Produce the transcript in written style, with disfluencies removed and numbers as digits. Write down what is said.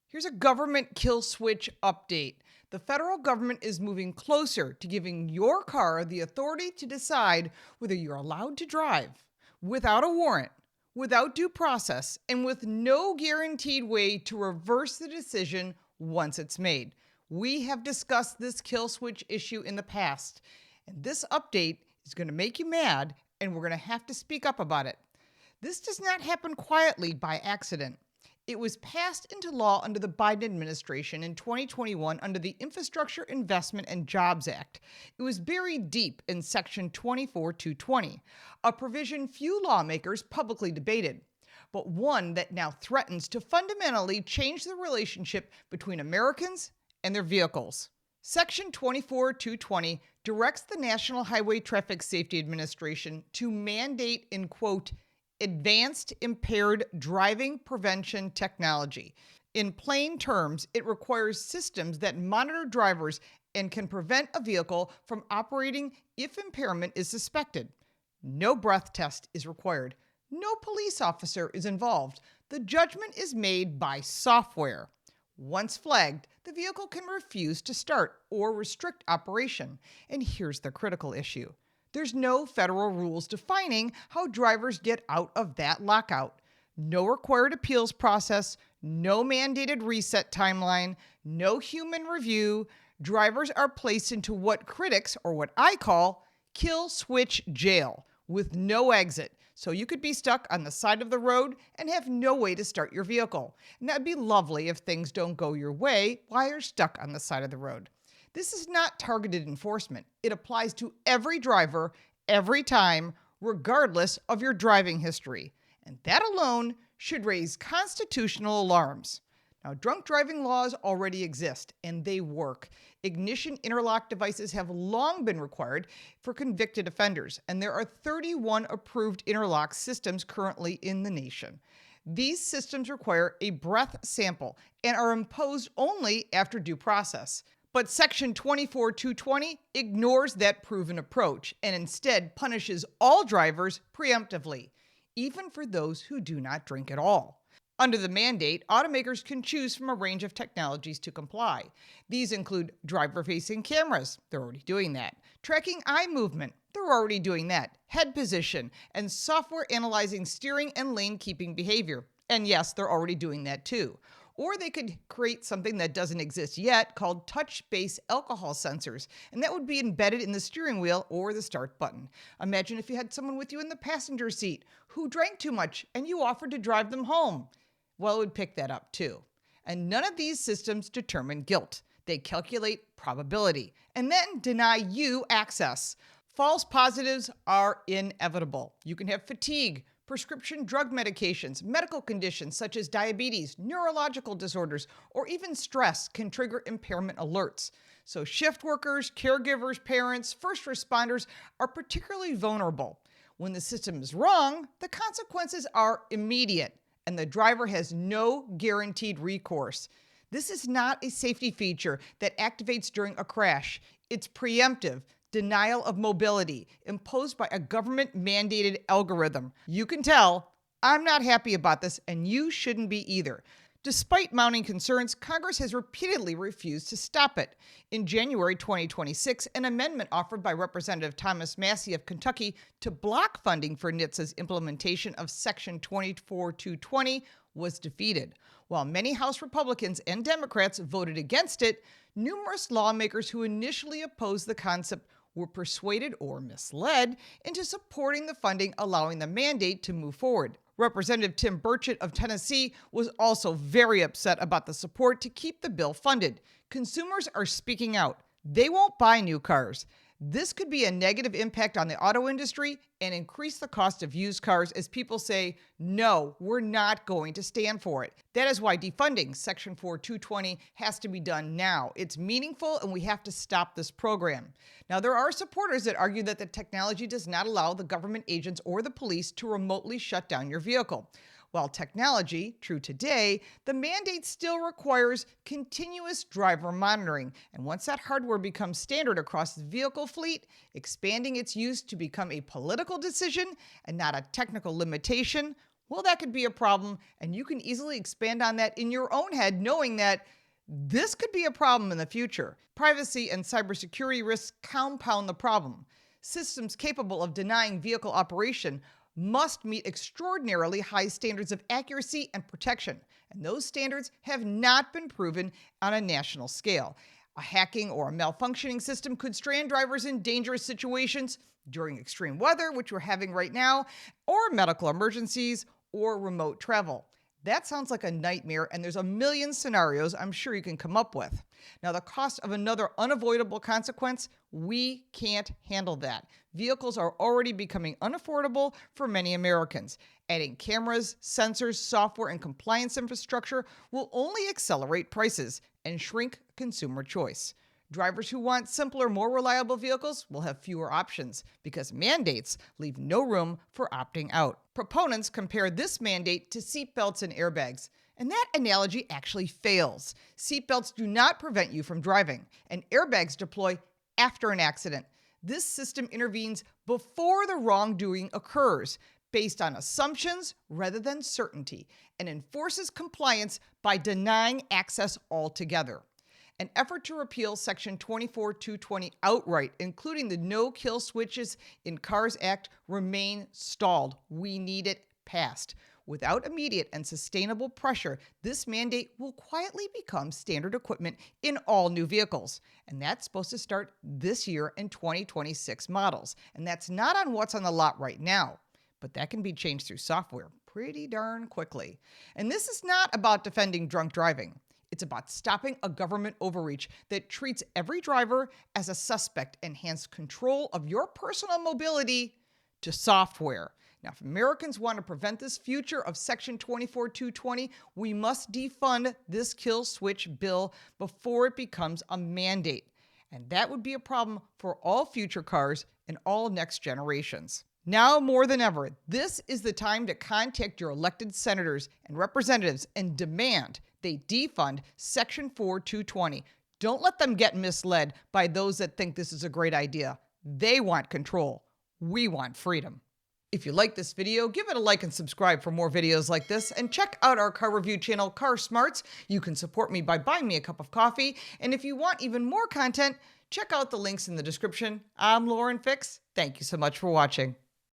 Here's a government kill switch update. The federal government is moving closer to giving your car the authority to decide whether you're allowed to drive without a warrant, without due process, and with no guaranteed way to reverse the decision once it's made. We have discussed this kill switch issue in the past, and this update is going to make you mad, and we're going to have to speak up about it. This does not happen quietly by accident. It was passed into law under the Biden administration in 2021 under the Infrastructure Investment and Jobs Act. It was buried deep in Section 24220, a provision few lawmakers publicly debated, but one that now threatens to fundamentally change the relationship between Americans and their vehicles. Section 24220 directs the National Highway Traffic Safety Administration to mandate in, quote, advanced impaired driving prevention technology. In plain terms, it requires systems that monitor drivers and can prevent a vehicle from operating if impairment is suspected. No breath test is required. No police officer is involved. The judgment is made by software. Once flagged, the vehicle can refuse to start or restrict operation. And here's the critical issue. There's no federal rules defining how drivers get out of that lockout. No required appeals process, no mandated reset timeline, no human review. Drivers are placed into what critics, or what I call, kill switch jail, with no exit. So you could be stuck on the side of the road and have no way to start your vehicle. And that'd be lovely if things don't go your way while you're stuck on the side of the road. This is not targeted enforcement. It applies to every driver, every time, regardless of your driving history. And that alone should raise constitutional alarms. Now, drunk driving laws already exist, and they work. Ignition interlock devices have long been required for convicted offenders, and there are 31 approved interlock systems currently in the nation. These systems require a breath sample and are imposed only after due process. But Section 24220 ignores that proven approach and instead punishes all drivers preemptively, even for those who do not drink at all. Under the mandate, automakers can choose from a range of technologies to comply. These include driver-facing cameras, they're already doing that, tracking eye movement, they're already doing that, head position, and software analyzing steering and lane-keeping behavior. And yes, they're already doing that too. Or they could create something that doesn't exist yet called touch-based alcohol sensors, and that would be embedded in the steering wheel or the start button. Imagine if you had someone with you in the passenger seat who drank too much and you offered to drive them home. Well, it would pick that up too. And none of these systems determine guilt. They calculate probability and then deny you access. False positives are inevitable. You can have fatigue, prescription drug medications, medical conditions such as diabetes, neurological disorders, or even stress can trigger impairment alerts. So shift workers, caregivers, parents, first responders are particularly vulnerable. When the system is wrong, the consequences are immediate, and the driver has no guaranteed recourse. This is not a safety feature that activates during a crash. It's preemptive denial of mobility imposed by a government-mandated algorithm. You can tell I'm not happy about this, and you shouldn't be either. Despite mounting concerns, Congress has repeatedly refused to stop it. In January 2026, an amendment offered by Representative Thomas Massie of Kentucky to block funding for NHTSA's implementation of Section 24220 was defeated. While many House Republicans and Democrats voted against it, numerous lawmakers who initially opposed the concept were persuaded or misled into supporting the funding, allowing the mandate to move forward. Representative Tim Burchett of Tennessee was also very upset about the support to keep the bill funded. Consumers are speaking out. They won't buy new cars. This could be a negative impact on the auto industry and increase the cost of used cars as people say, no, we're not going to stand for it. That is why defunding Section 24220 has to be done now. It's meaningful and we have to stop this program. Now, there are supporters that argue that the technology does not allow the government agents or the police to remotely shut down your vehicle. While technology, true today, the mandate still requires continuous driver monitoring. And once that hardware becomes standard across the vehicle fleet, expanding its use to become a political decision and not a technical limitation Well, that could be a problem, and you can easily expand on that in your own head, knowing that this could be a problem in the future. Privacy and cybersecurity risks compound the problem. Systems capable of denying vehicle operation must meet extraordinarily high standards of accuracy and protection, and those standards have not been proven on a national scale. A hacking or a malfunctioning system could strand drivers in dangerous situations during extreme weather, which we're having right now, or medical emergencies or remote travel. That sounds like a nightmare, and there's a million scenarios I'm sure you can come up with. Now, the cost of another unavoidable consequence, we can't handle that. Vehicles are already becoming unaffordable for many Americans. Adding cameras, sensors, software, and compliance infrastructure will only accelerate prices and shrink consumer choice. Drivers who want simpler, more reliable vehicles will have fewer options because mandates leave no room for opting out. Proponents compare this mandate to seatbelts and airbags, and that analogy actually fails. Seatbelts do not prevent you from driving, and airbags deploy after an accident. This system intervenes before the wrongdoing occurs, based on assumptions rather than certainty, and enforces compliance by denying access altogether. An effort to repeal Section 24220 outright, including the No Kill Switches in Cars Act, remain stalled. We need it passed. Without immediate and sustainable pressure, this mandate will quietly become standard equipment in all new vehicles. And that's supposed to start this year in 2026 models. And that's not on what's on the lot right now, but that can be changed through software pretty darn quickly. And this is not about defending drunk driving. It's about stopping a government overreach that treats every driver as a suspect and hands control of your personal mobility to software. Now, if Americans want to prevent this future of Section 24220, we must defund this kill switch bill before it becomes a mandate. And that would be a problem for all future cars and all next generations. Now more than ever, this is the time to contact your elected senators and representatives and demand they defund Section 4220. Don't let them get misled by those that think this is a great idea. They want control. We want freedom. If you like this video, give it a like and subscribe for more videos like this, and check out our car review channel, Car Smarts. You can support me by buying me a cup of coffee, and if you want even more content, check out the links in the description. I'm Lauren Fix. Thank you so much for watching.